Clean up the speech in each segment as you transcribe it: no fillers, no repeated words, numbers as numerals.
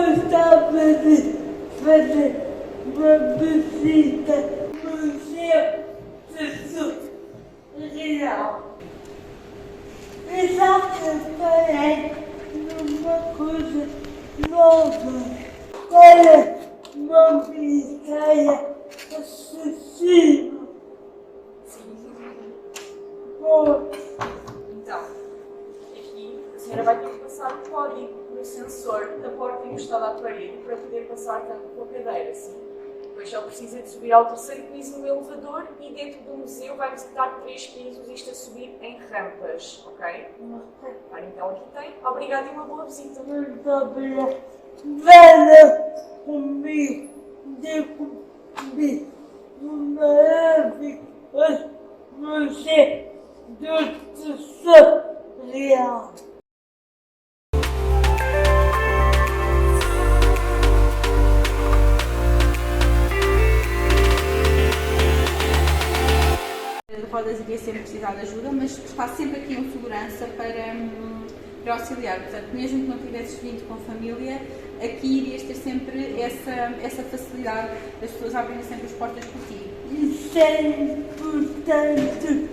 gostava de fazer uma visita no Museu Real. E já preparei uma coisa nova. Era uma brincadeira assassina. Então, aqui a senhora vai ter que passar o código no sensor da porta encostada à parede para poder passar tanto com a cadeira, sim. Depois só precisa de subir ao terceiro piso no elevador e dentro do museu vai necessitar de 3 pisos, isto a subir em rampas, ok? Ora, então aqui tem. Obrigada e uma boa visita. Muito obrigada. Venha comigo de comigo no maravilhoso Museu do Tesouro Real. Rodas iria sempre precisar de ajuda, mas está sempre aqui um segurança para auxiliar. Portanto, mesmo que não tivesses vindo com família, aqui irias ter sempre essa facilidade das pessoas abrirem sempre as portas por ti. Isso é importante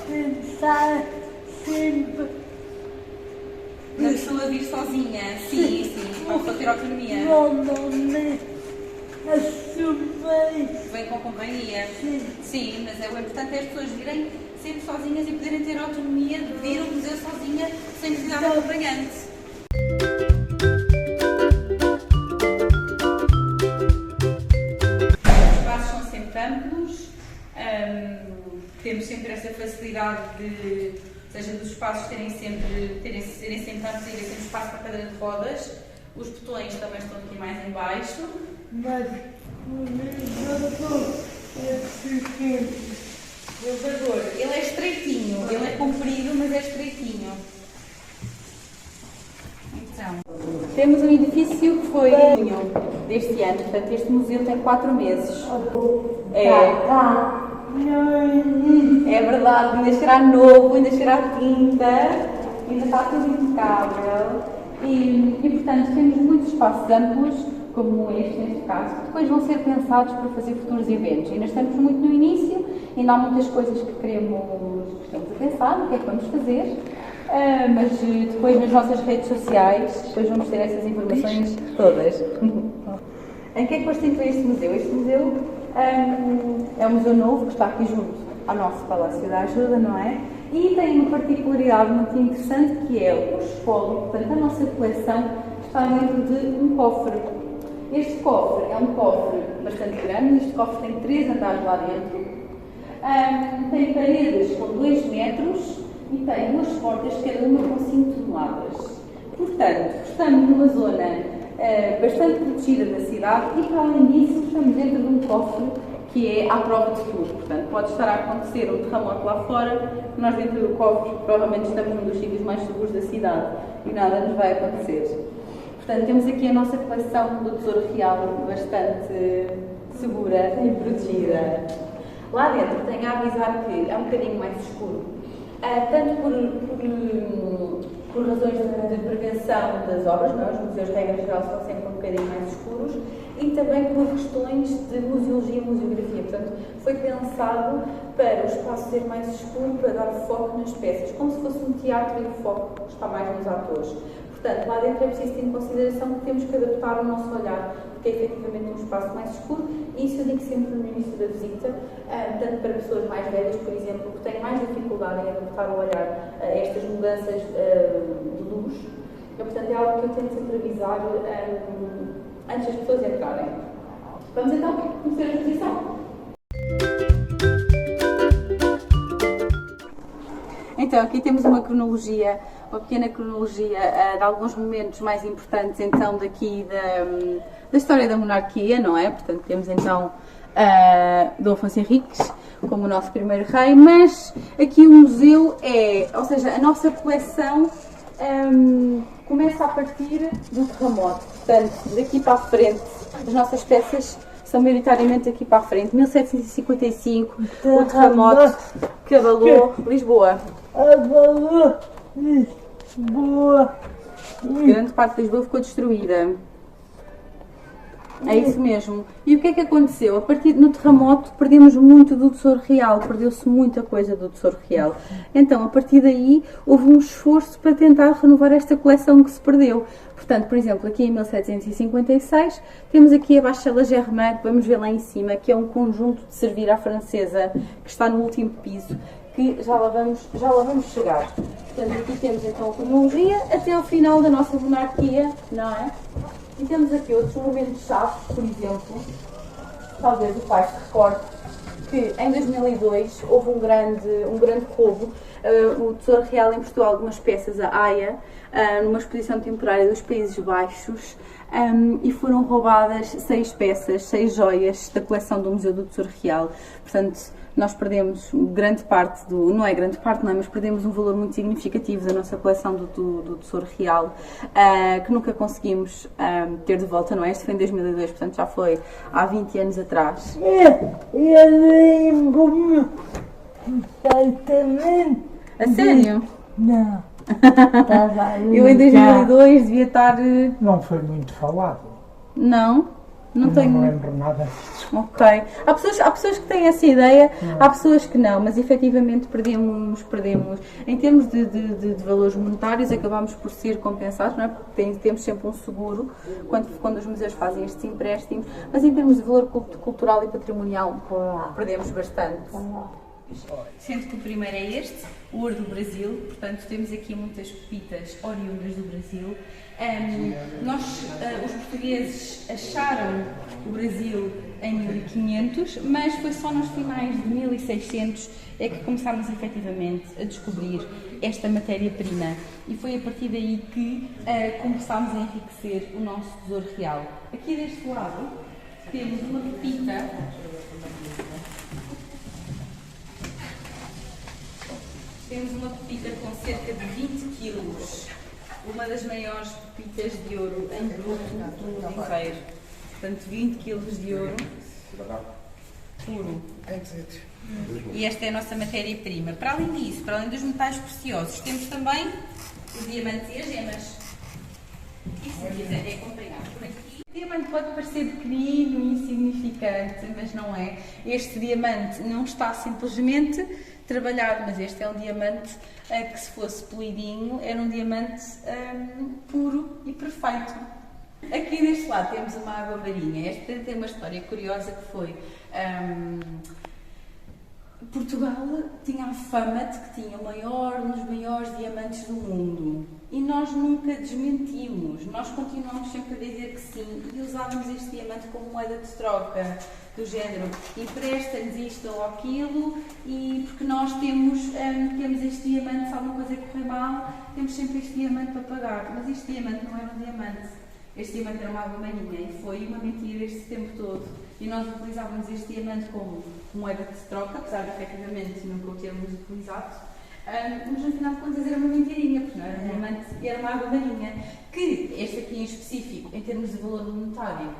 pensar sempre Na pessoa vir sozinha, sim, para a pessoa ter autonomia. normalmente assumir. Vem com companhia. Sim. Sim, mas o importante é as pessoas virem sempre sozinhas e poderem ter autonomia de vir ao museu sozinha sem necessidade de acompanhante. Os espaços são sempre amplos, temos sempre essa facilidade de, ou seja, dos espaços serem sempre amplos e terem sempre espaço para a cadeira de rodas. Os botões também estão aqui mais em baixo. Mas o elevador é pequeno. O elevador, ele é estreitinho, ele é comprido, mas é estreitinho. Então, temos um edifício que foi deste ano, portanto este museu tem 4 meses. É verdade, ainda será novo, ainda será tinta, ainda está tudo impecável. E portanto temos muitos espaços amplos, como este neste caso, que depois vão ser pensados para fazer futuros eventos. Ainda estamos muito no início, ainda há muitas coisas que estamos a pensar, o que é que vamos fazer, mas depois nas nossas redes sociais, depois vamos ter essas informações todas. Em que é que constitui este museu? Este museu é um museu novo que está aqui junto ao nosso Palácio da Ajuda, não é? E tem uma particularidade muito interessante que é o espólio. Portanto, a nossa coleção está dentro de um cofre. Este cofre é um cofre bastante grande, este cofre tem 3 andares lá dentro, tem paredes com 2 metros e tem 2 portas, cada uma com 5 toneladas. Portanto, estamos numa zona bastante protegida da cidade e, para além disso, estamos dentro de um cofre que é à prova de tudo. Portanto, pode estar a acontecer um terremoto lá fora, nós dentro do cofre provavelmente estamos num dos sítios mais seguros da cidade e nada nos vai acontecer. Portanto, temos aqui a nossa coleção do Tesouro Real bastante segura e protegida. Lá dentro tenho a avisar que é um bocadinho mais escuro, tanto por razões de prevenção das obras, não é? Os museus de regra geral são sempre um bocadinho mais escuros, e também por questões de museologia e museografia. Portanto, foi pensado para o espaço ser mais escuro, para dar foco nas peças, como se fosse um teatro e o foco está mais nos atores. Portanto, lá dentro é preciso ter em consideração que temos que adaptar o nosso olhar, porque é efetivamente um espaço mais escuro, e isso eu digo sempre no início da visita, tanto para pessoas mais velhas, por exemplo, que têm mais dificuldade em adaptar o olhar a estas mudanças de luz. E, portanto, é algo que eu tento sempre avisar antes das pessoas entrarem. Vamos então conhecer a exposição. Então, aqui temos uma pequena cronologia de alguns momentos mais importantes então daqui da história da monarquia, não é? Portanto, temos então Dom Afonso Henriques como o nosso primeiro rei, mas aqui o museu ou seja, a nossa coleção começa a partir do terremoto. Portanto, daqui para a frente, as nossas peças são maioritariamente aqui para a frente. 1755, o terremoto que abalou Lisboa. Abalou Lisboa. Grande parte de Lisboa ficou destruída. É isso mesmo. E o que é que aconteceu? A partir no terremoto perdemos muito do Tesouro Real, perdeu-se muita coisa do Tesouro Real. Então, a partir daí, houve um esforço para tentar renovar esta coleção que se perdeu. Portanto, por exemplo, aqui em 1756, temos aqui a Bachela Germain, que vamos ver lá em cima, que é um conjunto de servir à francesa, que está no último piso, que já lá vamos chegar. Portanto, aqui temos então a cronologia até ao final da nossa monarquia, não é? E temos aqui outros momentos-chave, por exemplo, talvez o pai se recorde, que em 2002 houve um grande roubo. O Tesouro Real emprestou algumas peças à Haia, numa exposição temporária dos Países Baixos, e foram roubadas 6 peças, 6 joias da coleção do Museu do Tesouro Real. Portanto, nós perdemos grande parte não é grande parte, não é, mas perdemos um valor muito significativo da nossa coleção do Tesouro Real, que nunca conseguimos ter de volta, não é? Este foi em 2002, portanto já foi há 20 anos atrás. Eu lembro-me perfeitamente. A sério? Não. Estava a Eu em 2002 devia estar... Não foi muito falado. Não Não tenho... me lembro nada disso. Ok. Há pessoas que têm essa ideia, há pessoas que não, mas efetivamente perdemos. Em termos de valores monetários, acabamos por ser compensados, não é? Porque temos sempre um seguro quando os museus fazem estes empréstimos, mas em termos de valor cultural e patrimonial, perdemos bastante. Sendo que o primeiro é este, o ouro do Brasil, portanto temos aqui muitas pepitas oriundas do Brasil. Os portugueses acharam o Brasil em 1500, mas foi só nos finais de 1600 é que começámos efetivamente a descobrir esta matéria-prima e foi a partir daí que começámos a enriquecer o nosso tesouro real. Aqui deste lado temos uma pepita. Temos uma pepita com cerca de 20 quilos, uma das maiores pepitas de ouro em bruto do mundo inteiro. Portanto, 20 quilos de ouro puro. E esta é a nossa matéria-prima. Para além disso, para além dos metais preciosos, temos também os diamantes e as gemas. E se quiserem acompanhar por aqui. O diamante pode parecer pequenino e insignificante, mas não é. Este diamante não está simplesmente trabalhado, mas este é um diamante que, se fosse polidinho, era um diamante puro e perfeito. Aqui deste lado temos uma água marinha. Esta tem uma história curiosa que foi... Portugal tinha a fama de que tinha um dos maiores diamantes do mundo e nós nunca desmentimos, nós continuamos sempre a dizer que sim e usávamos este diamante como moeda de troca, do género, empresta-nos isto ou aquilo e porque nós temos este diamante, se alguma coisa correr mal, temos sempre este diamante para pagar, mas este diamante não era um diamante, este diamante era uma água marinha e foi uma mentira este tempo todo. E nós utilizávamos este diamante como moeda de troca, apesar de efetivamente nunca o termos utilizado, mas no final de contas era uma mentirinha, porque não era um diamante, era uma água marinha, que este aqui em específico, em termos de valor monetário,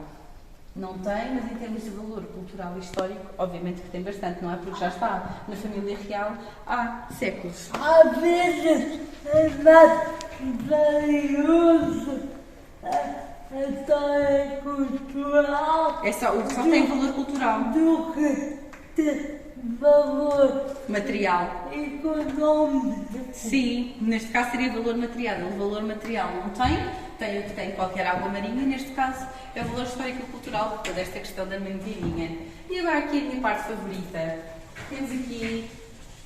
não tem, mas em termos de valor cultural e histórico, obviamente que tem bastante, não é? Porque já está na família real há séculos. Às vezes é mais valioso a história cultural Só tem valor cultural. do que ter valor Material. econômico. Sim, neste caso seria valor material. O valor material não tem o que tem qualquer água marinha, neste caso é o valor histórico e cultural, por toda esta questão da mentirinha. E agora aqui a minha parte favorita. Temos aqui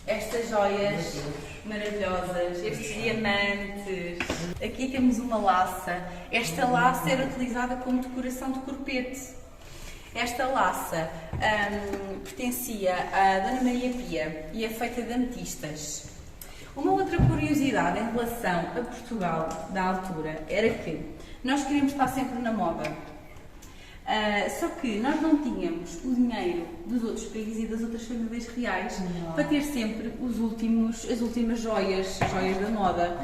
estas joias maravilhosas, estes diamantes. Aqui temos uma laça. Esta laça era utilizada como decoração de corpete. Esta laça pertencia à Dona Maria Pia e é feita de ametistas. Uma outra curiosidade em relação a Portugal da altura era que nós queríamos estar sempre na moda. Só que nós não tínhamos o dinheiro dos outros países e das outras famílias reais para ter sempre as últimas joias da moda.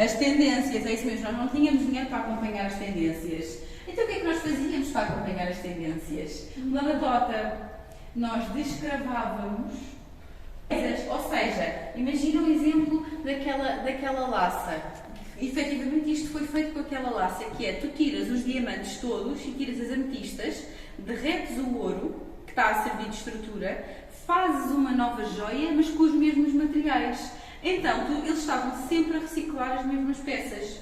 As tendências, é isso mesmo, nós não tínhamos dinheiro para acompanhar as tendências. Então o que é que nós fazíamos para acompanhar as tendências? Uma batota, nós descravávamos, ou seja, imagina um exemplo daquela laça. Efetivamente isto foi feito com aquela laça que é, tu tiras os diamantes todos e tiras as ametistas, derretes o ouro, que está a servir de estrutura, fazes uma nova joia, mas com os mesmos materiais. Então, eles estavam sempre a reciclar as mesmas peças.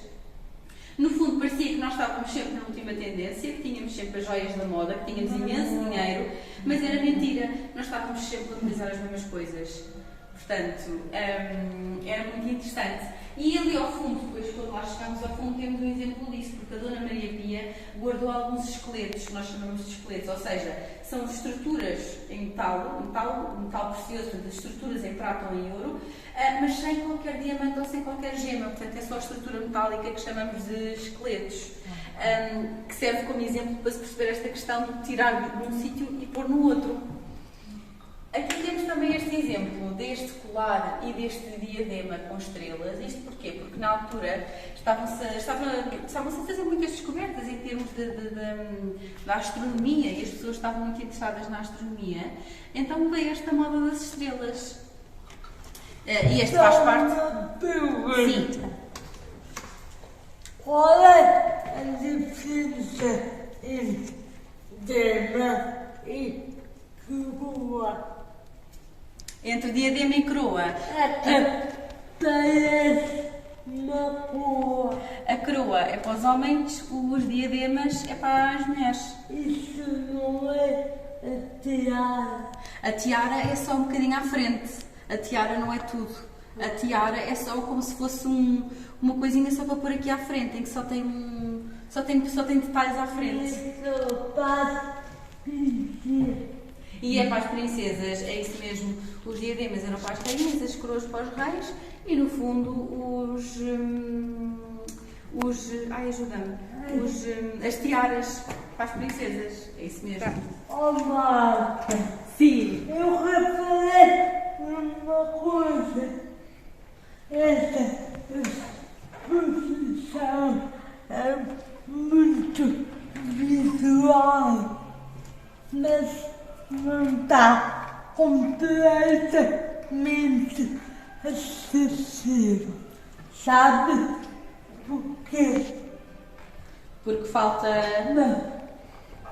No fundo, parecia que nós estávamos sempre na última tendência, que tínhamos sempre as joias da moda, que tínhamos imenso dinheiro, mas era mentira, nós estávamos sempre a utilizar as mesmas coisas. Portanto, era muito interessante. E ali ao fundo, depois quando lá chegámos ao fundo, temos um exemplo disso, porque a Dona Maria Pia guardou alguns esqueletos, que nós chamamos de esqueletos, ou seja, são estruturas em metal precioso, portanto, as estruturas em prata ou em ouro, mas sem qualquer diamante ou sem qualquer gema, portanto é só a estrutura metálica que chamamos de esqueletos, que serve como exemplo para se perceber esta questão de tirar de um sítio e pôr no outro. Aqui temos também este exemplo deste colar e deste diadema com estrelas. Isto porquê? Porque na altura estavam-se a fazer muitas descobertas em termos da astronomia e as pessoas estavam muito interessadas na astronomia. Então veio esta moda das estrelas. E este faz parte... Sim. Qual é a diferença entre diadema e coroa? Entre diadema e coroa. Parece uma coroa. A coroa é para os homens, os diademas é para as mulheres. Isso não é a tiara. A tiara é só um bocadinho à frente. A tiara não é tudo. A tiara é só como se fosse uma coisinha só para pôr aqui à frente, em que só tem detalhes à frente. Isso para pedir. E é para as princesas, é isso mesmo. Os diademas eram para as rainhas, as coroas para os reis e no fundo as tiaras para as princesas. É isso mesmo. Oh, Marta, Sim. eu reparei numa coisa. Esta exposição é muito visual, mas não está completamente acessível. Sabe por quê? Porque falta... Não.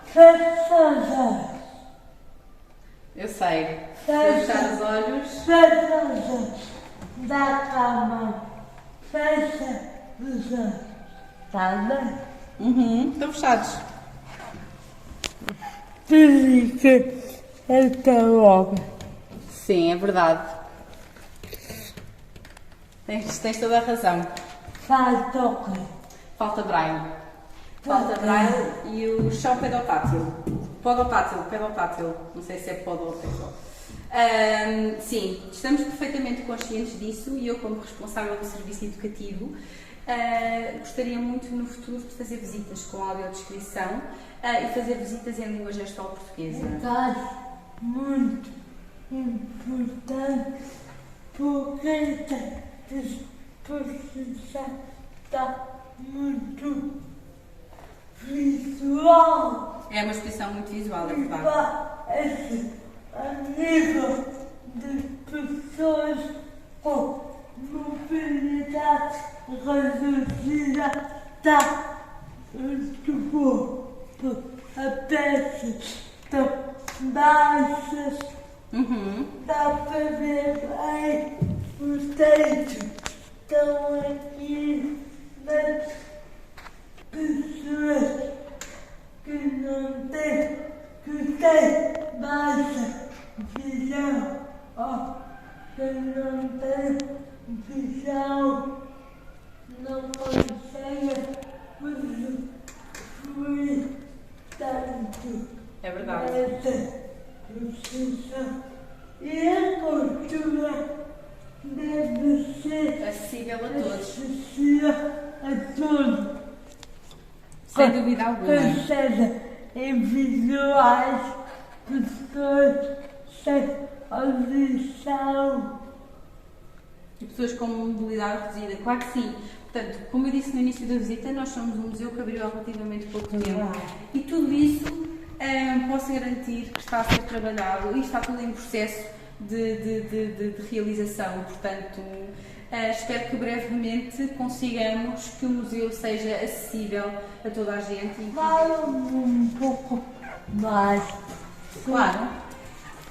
Fecha os olhos. Eu sei. Fechar os olhos. Fecha os olhos. Dá a mão. Fecha os olhos. Tá bem? Estão fechados. Fica até logo. Sim, é verdade. Tens toda a razão. Faz toque. Falta braille. Falta braille e o chão pedotátil. Pedotátil. Não sei se é podo ou pedal. Sim, estamos perfeitamente conscientes disso e eu, como responsável do serviço educativo, gostaria muito no futuro de fazer visitas com audiodescrição e fazer visitas em língua gestual portuguesa. Muito importante porque esta exposição está muito visual. É uma expressão muito visual, é verdade. A nível de pessoas com mobilidade reduzida está muito bom. As peças estão baixas, dá para ver bem os textos estão aqui, mas pessoas que não têm, que têm baixa visão, ou que não têm visão, não conseguem usufruir tanto. É verdade. Essa profissão. E a cultura deve ser Acessível a todos. acessível a todos. Sem dúvida alguma. Que seja em visuais, pessoas sem audição. E pessoas com mobilidade reduzida, claro que sim. Portanto, como eu disse no início da visita, nós somos um museu que abriu há relativamente pouco tempo. E tudo isso posso garantir que está a ser trabalhado e está tudo em processo de realização. Portanto, Espero que brevemente consigamos que o museu seja acessível a toda a gente. Fala um pouco mais. Claro.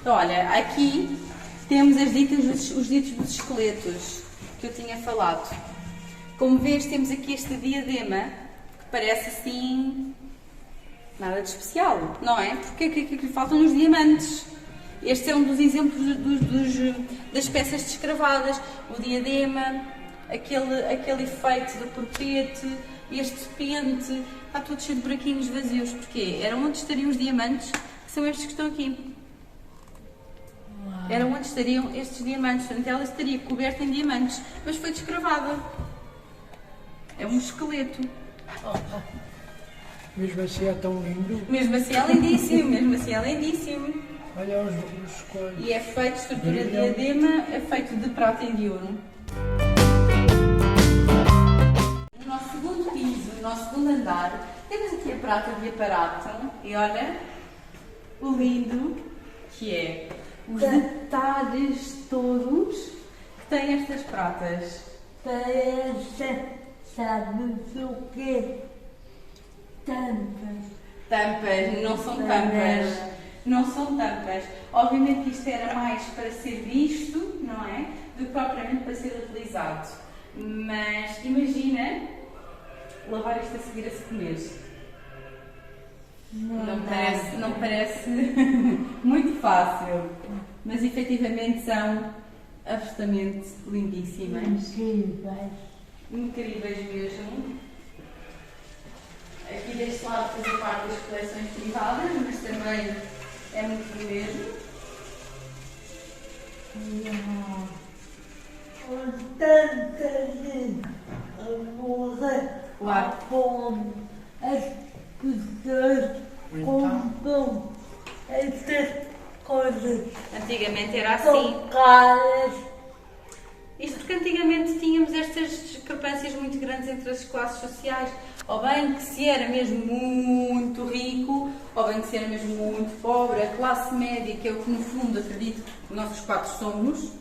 Então, olha, aqui temos os ditos dos esqueletos que eu tinha falado. Como vês, temos aqui este diadema que parece assim nada de especial, não é? Porque aqui lhe faltam os diamantes. Este é um dos exemplos das peças descravadas. O diadema, aquele efeito do porpete, este pente, está tudo cheio de buraquinhos vazios. Porquê? Era onde estariam os diamantes, que são estes que estão aqui. Era onde estariam estes diamantes. Portanto, ela estaria coberta em diamantes, mas foi descravada. É um esqueleto. Mesmo assim é tão lindo. Mesmo assim é lindíssimo, mesmo assim é lindíssimo. Olha os coisas. E é feito, estrutura de diadema, é feito de prata e de ouro. No nosso segundo piso, no nosso segundo andar, temos aqui a prata de aparato. E olha o lindo que é. Os detalhes todos que têm estas pratas. Parece, sabes o quê? Tampas. Tampas, não são tampas. Não são tampas. Obviamente isto era mais para ser visto, não é? Do que propriamente para ser utilizado. Mas imagina lavar isto a seguir a se comer. Não parece muito fácil, mas efetivamente são absolutamente lindíssimas. Incríveis. Incríveis mesmo. Aqui deste lado faz parte das coleções privadas, mas também é muito mesmo. Com tanta gente a morrer à fome, as pessoas compram essas coisas. Antigamente era assim. São caras. Isto porque antigamente tínhamos estas discrepâncias muito grandes entre as classes sociais. Ou bem que se era mesmo muito rico, ou bem que se era mesmo muito pobre. A classe média, que é o que no fundo acredito que nós os quatro somos,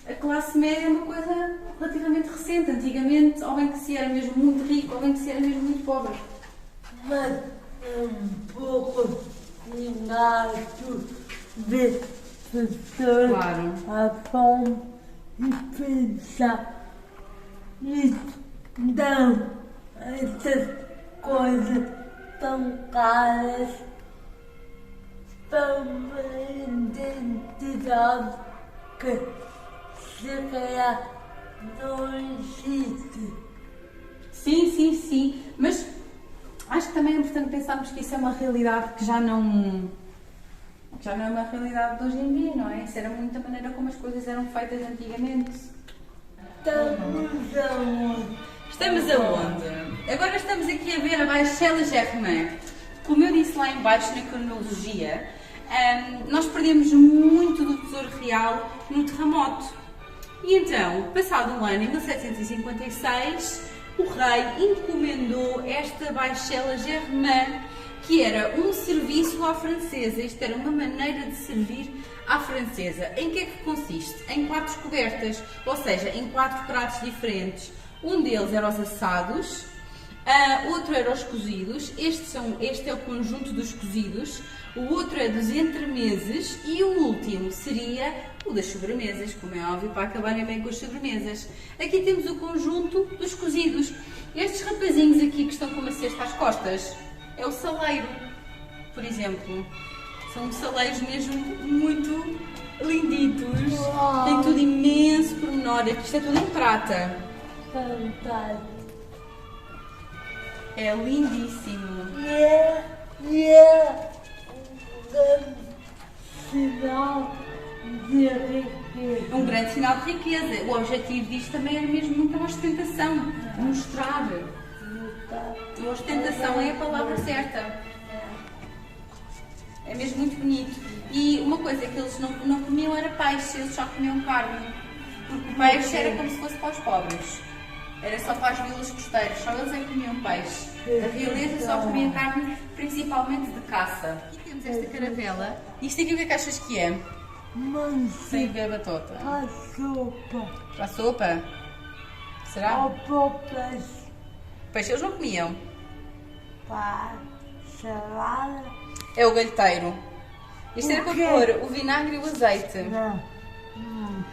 a classe média é uma coisa relativamente recente. Antigamente, ou bem que se era mesmo muito rico, ou bem que se era mesmo muito pobre. Mas um pouco engajo de pessoas Claro. à fome e pensar nisso. Não, essas coisas tão caras para uma identidade que se calhar não existe. Sim. Mas acho que também é importante pensarmos que isso é uma realidade que já não é uma realidade de hoje em dia, não é? Isso era muito a maneira como as coisas eram feitas antigamente. Estamos aonde? Estamos aonde? Agora estamos aqui a ver a Baixela Germain. Como eu disse lá em baixo na cronologia, nós perdemos muito do Tesouro Real no terremoto. E então, passado um ano, em 1756, o rei encomendou esta Baixela Germain, que era um serviço à francesa. Isto era uma maneira de servir à francesa. Em que é que consiste? Em 4 cobertas, ou seja, em 4 pratos diferentes. Um deles era os assados, outro era os cozidos, este é o conjunto dos cozidos, o outro é dos entremeses e o último seria o das sobremesas, como é óbvio, para acabarem bem com as sobremesas. Aqui temos o conjunto dos cozidos. Estes rapazinhos aqui que estão com uma cesta às costas, é o saleiro, por exemplo. São saleiros mesmo muito linditos. Uau. Tem tudo imenso pormenor. Aqui isto é tudo em prata. Fantástico. É lindíssimo. E é um grande sinal de riqueza. Um grande sinal de riqueza. O objetivo disto também era mesmo muita ostentação. Mostrar. A ostentação é a palavra certa. É mesmo muito bonito. E uma coisa que eles não comiam era peixe, eles só comiam carne. Porque o peixe era como se fosse para os pobres. Era só para as vilas costeiras, só eles é que comiam peixe. A realeza só comia carne, principalmente de caça. E temos esta caravela. Isto aqui o que é que achas que é? Mansa Sem ver batota. a sopa. Para a sopa? Será? Ou para o peixe. Peixe eles não comiam. Para salada. É o galheteiro. Isto era O para quê? pôr o vinagre e o azeite. Não.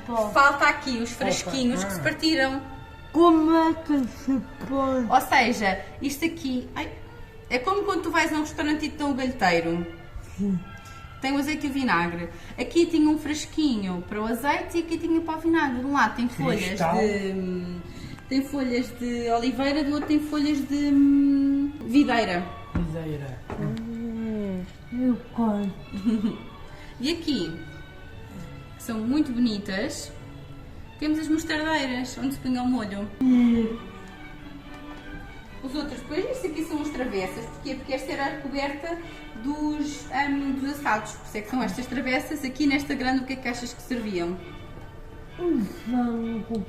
Pode. Falta aqui os frasquinhos que se partiram. Como é que se põe? Ou seja, isto aqui é como quando tu vais a um restaurante e te dão o galheteiro. Tem o azeite e o vinagre. Aqui tinha um frasquinho para o azeite e aqui tinha para o vinagre. De um lado tem folhas Cristal. tem folhas de oliveira, do outro tem folhas de videira. Videira. Eu conto. E aqui, que são muito bonitas, temos as mostardeiras, onde se punha o molho. Os outros, depois, estes aqui são as travessas. Porquê? Porque esta era a coberta dos assados. Por isso é que são estas travessas. Aqui nesta grande, o que é que achas que serviam? Um frango.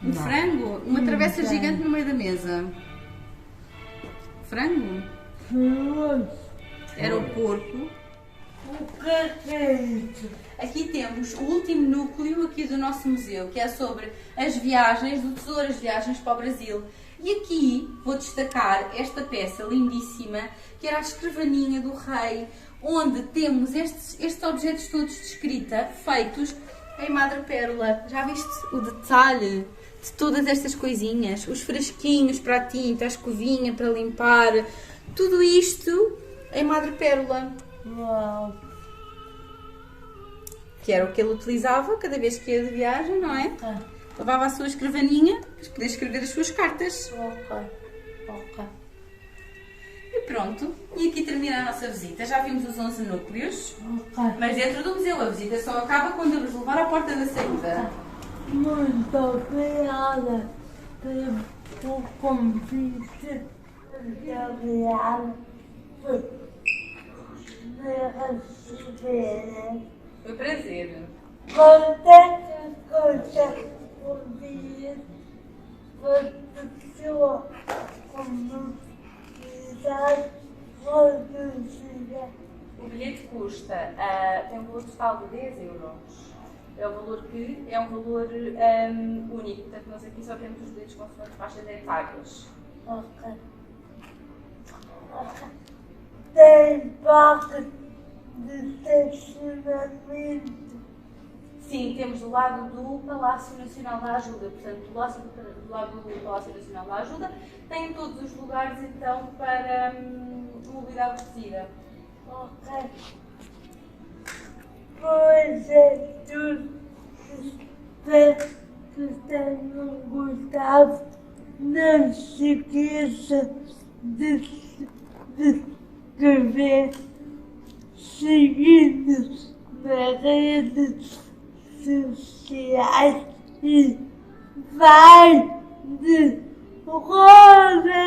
Um frango? Uma travessa frango. gigante no meio da mesa. Frango? Frutos. Era o porco. O que é isso? Aqui temos o último núcleo aqui do nosso museu, que é sobre as viagens, do Tesouro as Viagens para o Brasil. E aqui vou destacar esta peça lindíssima, que era a escrivaninha do rei, onde temos estes objetos todos de escrita feitos em madrepérola. Já viste o detalhe de todas estas coisinhas? Os frasquinhos para a tinta, a escovinha para limpar, tudo isto em madrepérola. Uau. Que era o que ele utilizava cada vez que ia de viagem, não é? Levava a sua escrivaninha para poder escrever as suas cartas. Ok. E pronto. E aqui termina a nossa visita. Já vimos os 11 núcleos, Ok. mas dentro do museu a visita só acaba quando eu vos levar à porta da saída. Muito obrigada pelo convite. Obrigada por me receber. Foi um prazer. Qualquer coisa ouvir por pessoa com necessidade reduzida. O bilhete custa, tem um valor total de 10 euros. É um valor único, portanto nós aqui só temos os bilhetes com faixas etárias. Ok. Tem parte de estacionamento. Sim, temos do lado do Palácio Nacional da Ajuda, portanto, do lado do Palácio Nacional da Ajuda, tem todos os lugares, então, para mobilidade reduzida. Ok. Pois é, tudo. Espero que tenham gostado. Não se esqueça de escrever, seguir-nos nas redes sociais e vai de rosas!